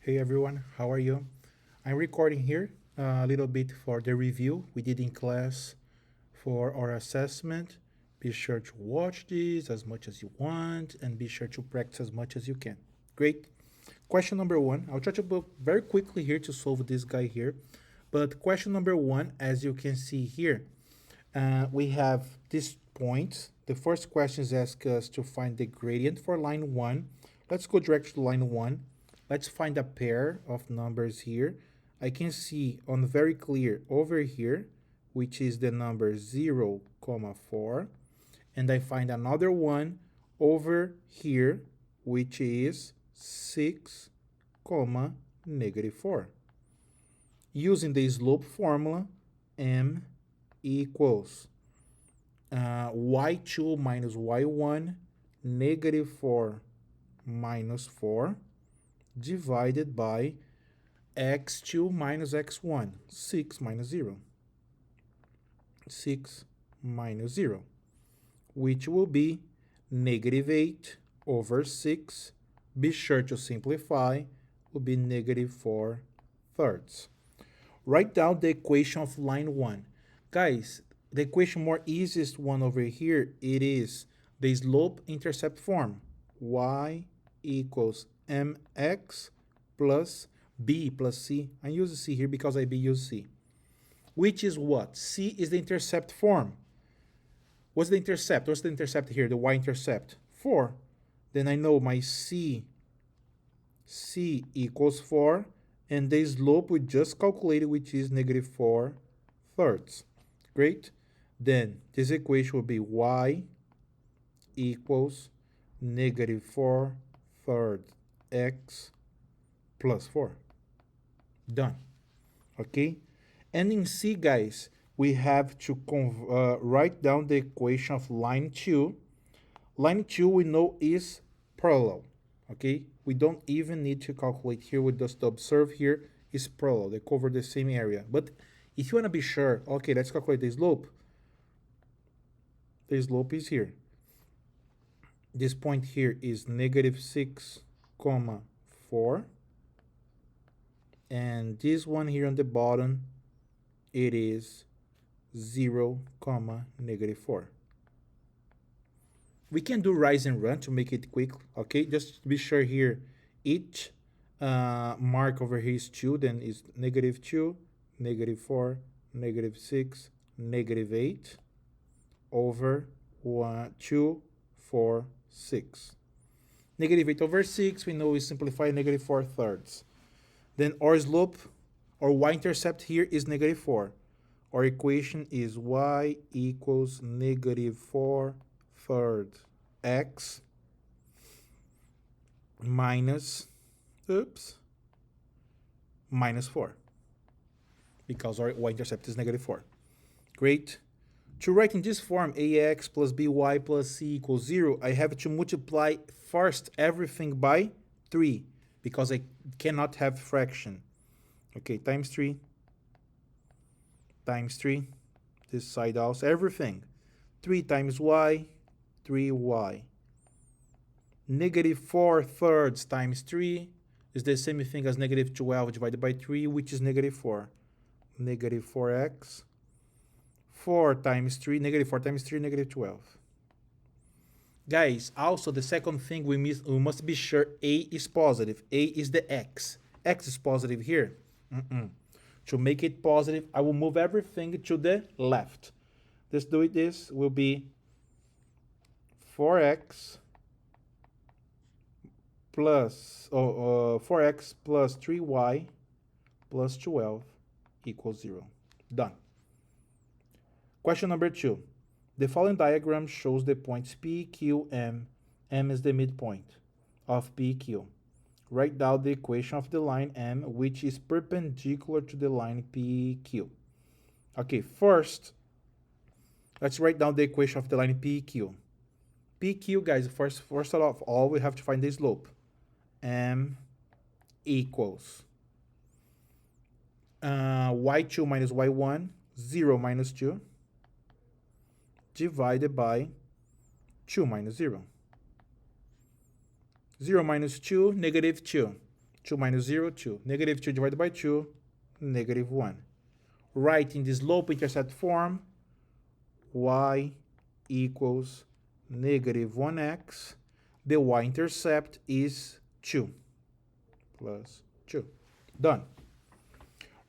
Hey everyone, how are you? I'm recording here a little bit for the review we did in class for our assessment. Be sure to watch this as much as you want and be sure to practice as much as you can. Great. Question number one. I'll try to go very quickly here to solve this guy here. But question number one, as you can see here, we have this point. The first question is ask us to find the gradient for line one. Let's go direct to line one. Let's find a pair of numbers here. I can see on very clear over here, which is the number 0, 4, and I find another one over here, which is 6, negative 4. Using the slope formula, m equals y2 minus y1, negative 4 minus 4, divided by x2 minus x1, 6 minus 0. 6 minus 0, which will be negative 8 over 6. Be sure to simplify, will be negative 4 thirds. Write down the equation of line 1. Guys, the equation more easiest one over here, it is the slope-intercept form. Y equals mx plus b plus c. I use c here because I b use c. Which is what? C is the intercept form. What's the intercept? What's the intercept here? The y-intercept. 4. Then I know my c equals 4. And the slope we just calculated, which is negative 4 thirds. Great. Then this equation will be y equals negative 4 thirds x plus 4. Done. Okay? And in C, guys, we have to write down the equation of line 2. Line 2 we know is parallel. Okay? We don't even need to calculate here. We just observe here is parallel. They cover the same area. But if you want to be sure, okay, let's calculate the slope. The slope is here. This point here is negative 6, 4. And this one here on the bottom, it is 0, negative 4. We can do rise and run to make it quick, okay? Just to be sure here, each mark over here is 2, then is negative 2, negative 4, negative 6, negative 8, over 1, 2, 4, 6. Negative 8 over 6, we know we simplify negative 4 thirds. Then our slope, or y-intercept here is negative 4. Our equation is y equals negative 4 thirds x minus, minus 4. Because our y-intercept is negative 4. Great. To write in this form, ax plus by plus c equals 0, I have to multiply first everything by 3. Because I cannot have fraction. Okay, times 3. Times 3. This side also, everything. 3 times y, 3y. Negative 4 thirds times 3 is the same thing as negative 12 divided by 3, which is negative 4. Negative 4x. 4 times 3, negative 4 times 3, negative 12. Guys, also the second thing we must be sure a is positive. A is the x. X is positive here. To make it positive, I will move everything to the left. Let's do it. This will be 4x plus 4x plus 3y plus 12 equals 0. Done. Question number 2. The following diagram shows the points P, Q, M. M is the midpoint of P, Q. Write down the equation of the line M, which is perpendicular to the line PQ. Okay, first, let's write down the equation of the line PQ. PQ, guys, first of all, we have to find the slope. M equals y2 minus y1, 0 minus 2, divided by 2 minus 0. 0 minus 2, negative 2. 2 minus 0, 2. Negative 2 divided by 2, negative 1. Writing the slope-intercept form, y equals negative 1x. The y-intercept is 2 plus 2. Done.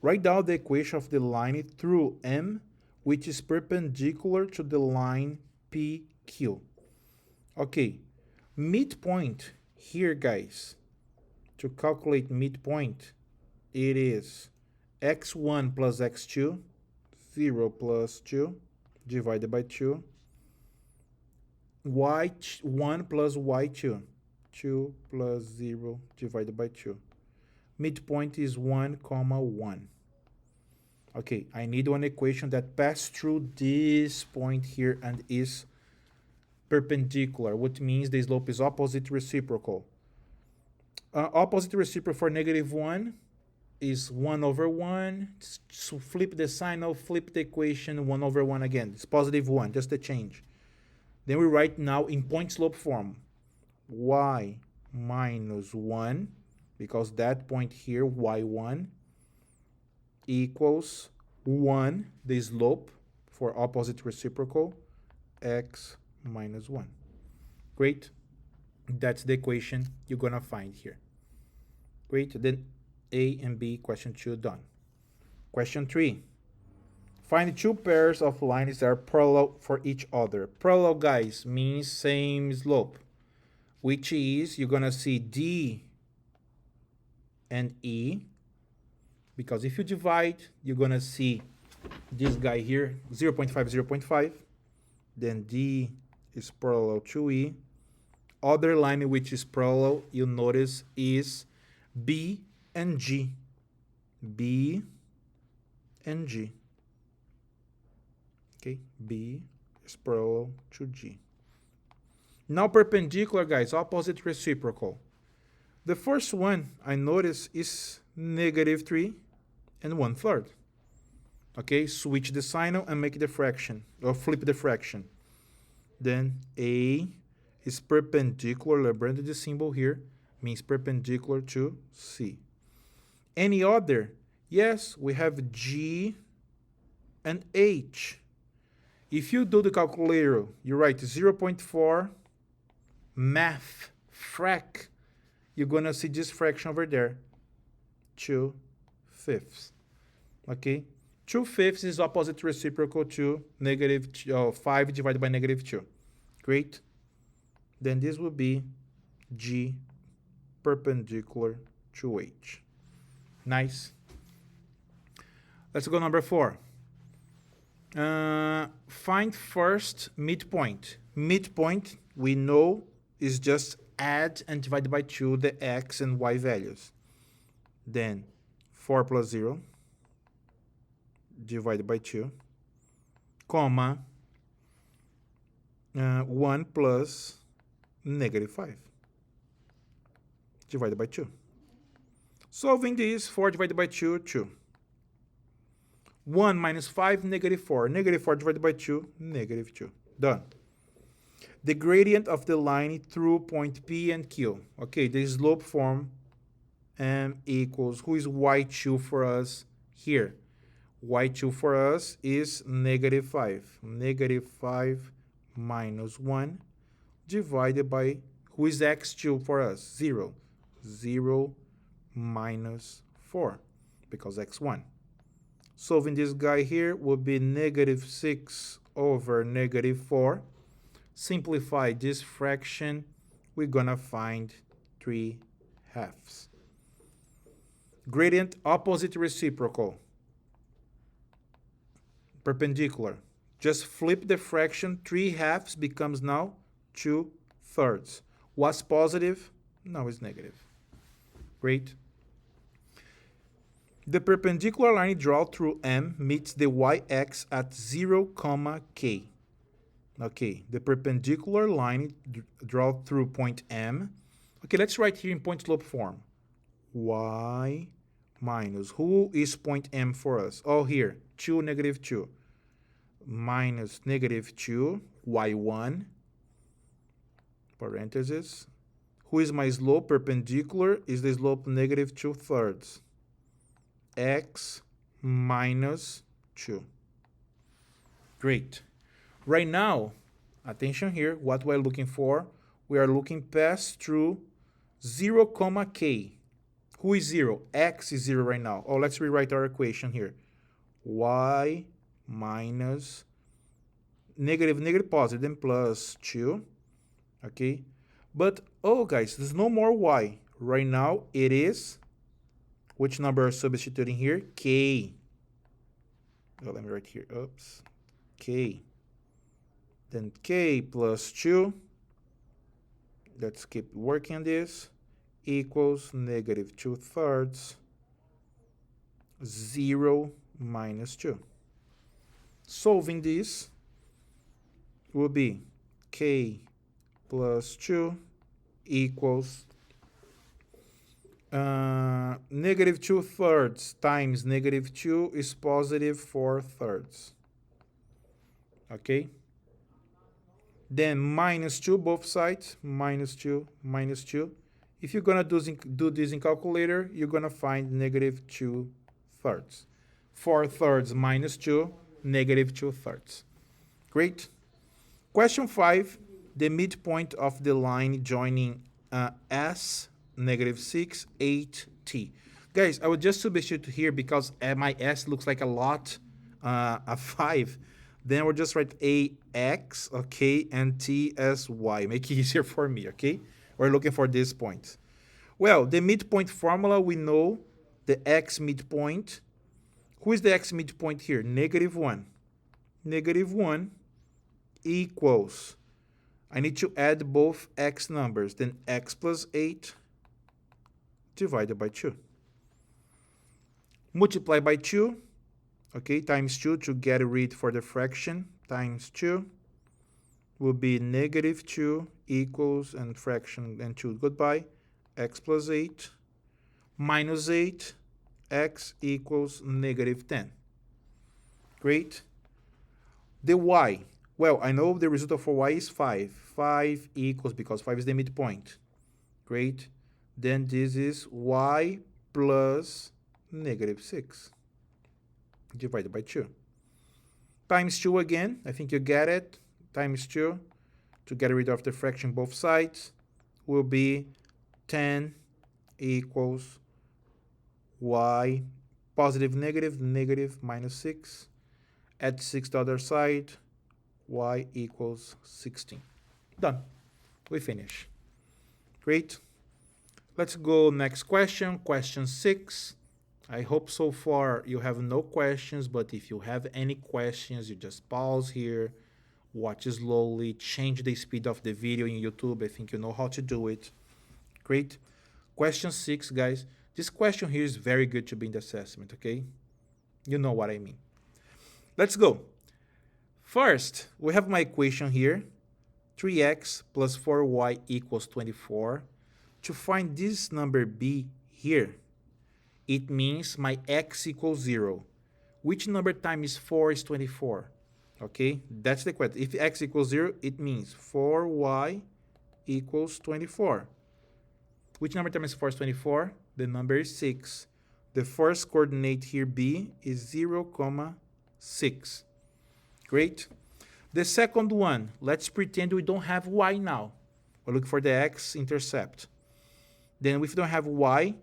Write down the equation of the line through M, which is perpendicular to the line PQ. Okay, midpoint here, guys. To calculate midpoint, it is x1 plus x2, 0 plus 2, divided by 2, y1 plus y2, 2 plus 0, divided by 2. Midpoint is 1, 1. Okay, I need one equation that passes through this point here and is perpendicular, which means the slope is opposite reciprocal. Opposite reciprocal for negative 1 is 1 over 1. So flip the sign, now flip the equation 1 over 1 again. It's positive 1, just a change. Then we write now in point slope form, y minus 1, because that point here, y1, equals 1, the slope for opposite reciprocal, x minus 1. Great. That's the equation you're going to find here. Great. Then A and B, question 2, done. Question 3. Find two pairs of lines that are parallel for each other. Parallel, guys, means same slope, which is, you're going to see D and E, because if you divide, you're going to see this guy here, 0.5, 0.5. Then D is parallel to E. Other line which is parallel, you notice, is B and G. B and G. Okay, B is parallel to G. Now perpendicular, guys, opposite reciprocal. The first one I notice is negative 3 and 1/3. Okay, switch the sign and make the fraction, or flip the fraction. Then A is perpendicular, remember the symbol here, means perpendicular to C. Any other? Yes, we have G and H. If you do the calculator, you write 0.4 math, frac, you're going to see this fraction over there, 2/5. Okay? 2/5 is opposite reciprocal to negative 5 divided by negative 2. Great. Then this will be G perpendicular to H. Nice. Let's go number 4. Find first midpoint. Midpoint, we know, is just add and divide by 2 the x and y values. Then 4 plus 0 divided by 2, comma, 1 plus negative 5 divided by 2. Solving this, 4 divided by 2, 2. 1 minus 5, negative 4. Negative 4 divided by 2, negative 2. Done. The gradient of the line through point P and Q. Okay, the slope form M equals, who is y2 for us here? Y2 for us is negative 5. Negative 5 minus 1 divided by, who is x2 for us? 0. 0 minus 4, because x1. Solving this guy here will be negative 6 over negative 4. Simplify this fraction, we're going to find 3/2. Gradient opposite reciprocal. Perpendicular. Just flip the fraction, 3/2 becomes now 2/3. Was positive? Now it's negative. Great. The perpendicular line drawn through M meets the y-axis at 0, K. Okay, the perpendicular line drawn through point M. Okay, let's write here in point slope form. Y minus, who is point M for us? Oh, here, 2, negative 2. Minus negative 2, y1, parenthesis. Who is my slope? Perpendicular is the slope negative 2/3. X minus 2. Great. Right now, attention here, what we're looking for, we are looking pass through 0, comma k. Who is 0? X is 0 right now. Oh, let's rewrite our equation here. Y minus negative, negative, positive, then plus 2. Okay? But, oh, guys, there's no more y. Right now, it is, which number are substituting here? K. Oh, let me write here. Oops. K. Then k plus 2. Let's keep working on this. Equals negative 2/3. 0 minus 2. Solving this will be k plus 2 equals negative 2/3 times negative 2 is positive 4/3. Okay? Then minus 2 both sides, minus 2, minus 2. If you're going to do this in calculator, you're going to find negative 2/3. 4/3 minus 2, negative 2/3. Great. Question 5, the midpoint of the line joining S, negative 6, 8, T. Guys, I would just substitute here because my S looks like a lot, a 5. Then we'll just write AX, okay, and T as Y. Make it easier for me, okay? We're looking for this point. Well, the midpoint formula, we know the X midpoint. Who is the X midpoint here? Negative 1. Negative 1 equals, I need to add both X numbers, then X plus 8 divided by 2. Multiply by 2, okay, times 2 to get rid for the fraction, times 2 will be negative 2 equals, and fraction and 2 goodbye, X plus 8 minus 8, X equals negative 10. Great. The Y, well, I know the result for Y is 5. 5 equals, because 5 is the midpoint. Great. Then this is Y plus negative 6 divided by 2. Times 2 again, I think you get it. Times 2 to get rid of the fraction both sides will be 10 equals Y positive negative, negative minus 6. Add 6 to the other side, Y equals 16. Done. We finish. Great. Let's go next question, question 6. I hope so far you have no questions, but if you have any questions, you just pause here, watch slowly, change the speed of the video in YouTube. I think you know how to do it. Great. Question 6, guys. This question here is very good to be in the assessment, okay? You know what I mean. Let's go. First, we have my equation here, 3x plus 4y equals 24. To find this number b here, it means my x equals 0. Which number times 4 is 24? Okay, that's the question. If x equals 0, it means 4y equals 24. Which number times 4 is 24? The number is 6. The first coordinate here, b, is 0, 6. Great. The second one, let's pretend we don't have y now. We'll look for the x-intercept. Then if we don't have y,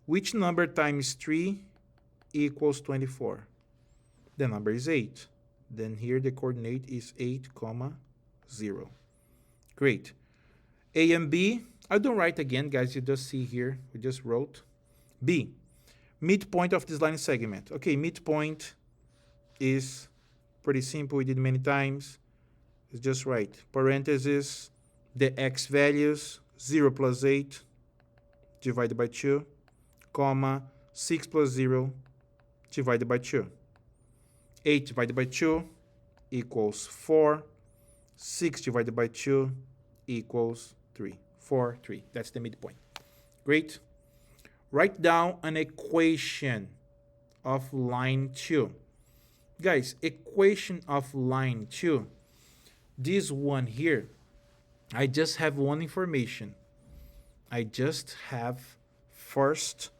which number times 3 equals 24? The number is 8. Then here the coordinate is 8, 0. Great. A and B, I don't write again, guys. You just see here. We just wrote. B, midpoint of this line segment. Okay, midpoint is pretty simple. We did many times. It's just right. Parentheses, the x values, 0 plus 8 divided by 2, comma, 6 plus 0 divided by 2. 8 divided by 2 equals 4. 6 divided by 2 equals 3. 4, 3. That's the midpoint. Great. Write down an equation of line 2. Guys, equation of line 2. This one here, I just have one information. I just have first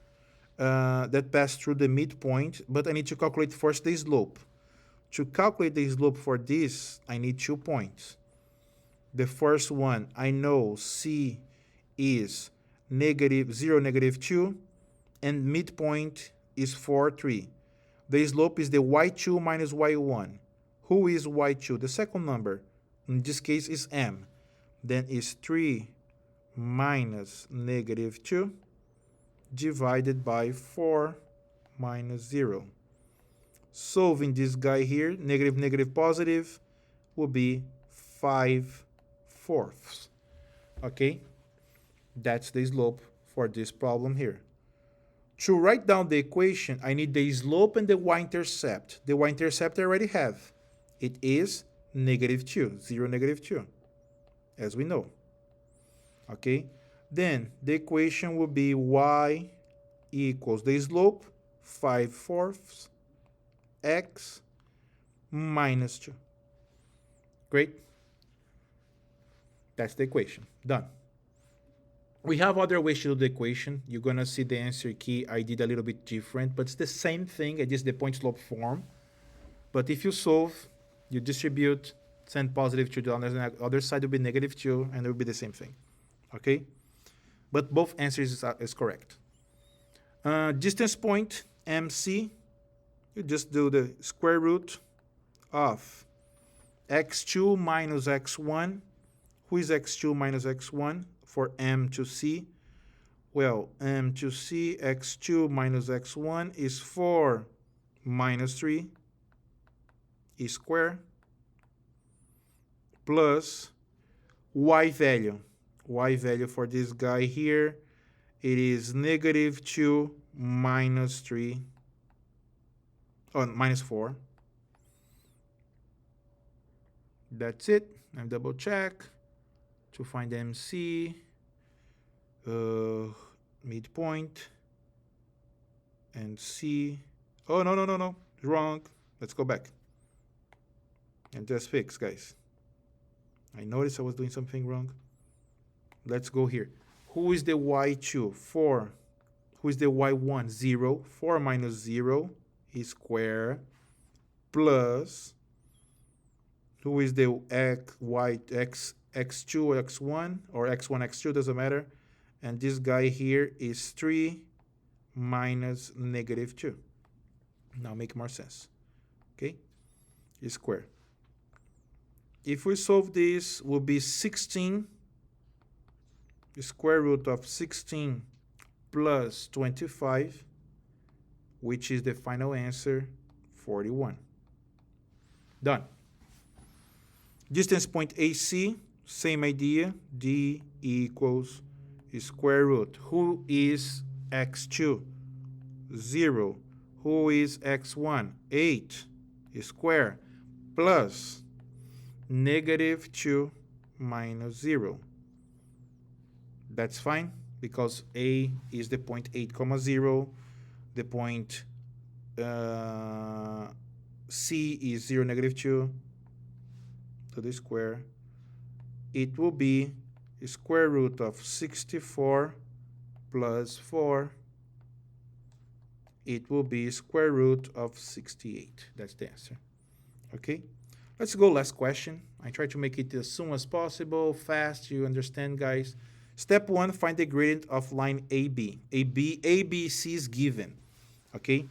that pass through the midpoint, but I need to calculate first the slope. To calculate the slope for this, I need 2 points. The first one, I know C is negative 0, negative 2, and midpoint is 4, 3. The slope is the y2 minus y1. Who is y2? The second number, in this case, is m. Then is 3 minus negative 2 divided by 4 minus 0. Solving this guy here, negative, negative, positive, will be 5/4. Okay? That's the slope for this problem here. To write down the equation, I need the slope and the y-intercept. The y-intercept I already have. It is negative 2, 0, negative 2, as we know. Okay? Then the equation will be y equals the slope, 5/4, x minus 2. Great. That's the equation. Done. We have other ways to do the equation. You're going to see the answer key. I did a little bit different, but it's the same thing. It is the point slope form. But if you solve, you distribute, send positive 2 to the other side will be negative 2, and it will be the same thing. Okay? But both answers is correct. Distance point, MC, you just do the square root of x2 minus x1. Who is x2 minus x1 for M to C? Well, M to C, x2 minus x1 is 4 minus 3 e squared plus y value. Y value for this guy here, it is negative 2 minus 3, minus 4. That's it. And double check to find MC, midpoint, and C. Oh, no. Wrong. Let's go back and just fix, guys. I noticed I was doing something wrong. Let's go here. Who is the y2? 4. Who is the y1? 0. 4 minus 0 is square plus, who is the x2, x1, or x1, x2, doesn't matter. And this guy here is 3 minus negative 2. Now make more sense. Okay? Is square. If we solve this, will be 16. The square root of 16 plus 25, which is the final answer, 41. Done. Distance point AC, same idea, D equals square root. Who is x2? 0. Who is x1? 8 square plus negative 2 minus 0. That's fine, because A is the point 8, 0. The point C is 0, negative 2 to the square. It will be square root of 64 plus 4. It will be square root of 68. That's the answer. Okay? Let's go last question. I try to make it as soon as possible, fast, you understand, guys. Step 1, find the gradient of line AB. ABC is given, okay?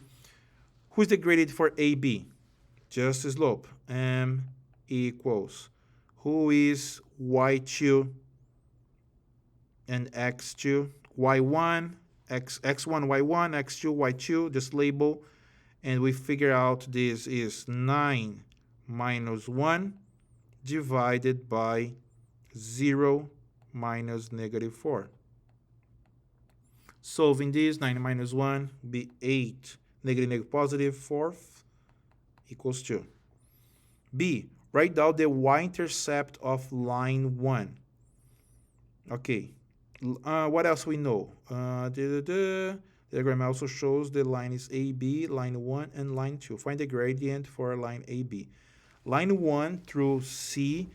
Who's the gradient for AB? Just the slope. M equals, who is y2 and x2? y1, x1, y1, x2, y2, just label. And we figure out this is 9 minus 1 divided by 0 minus negative 4. Solving this, 9 minus 1 be 8. Negative, negative, positive, 4 equals 2. B, write down the y-intercept of line 1. Okay. What else we know? The diagram also shows the line is AB, line 1, and line 2. Find the gradient for line AB. Line 1 through C,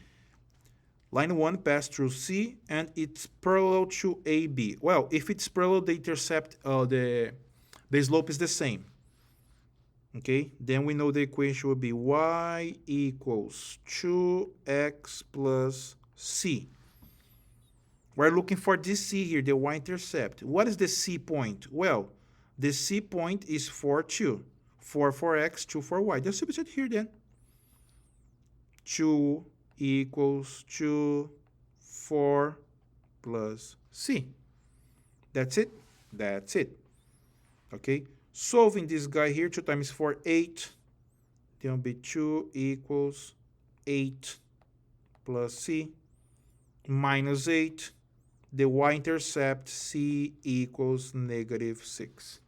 Line 1 passed through C, and it's parallel to AB. Well, if it's parallel, the intercept, the slope is the same. Okay, then we know the equation will be y equals 2x plus c. We're looking for this c here, the y-intercept. What is the c point? Well, the c point is 4, 2. 4 for x, 2 for y. Just substitute here then. 2 equals 2, 4 plus c. That's it. That's it. Okay. Solving this guy here, 2 times 4, 8. Then will be 2 equals 8 plus c minus 8. The y-intercept c equals negative 6.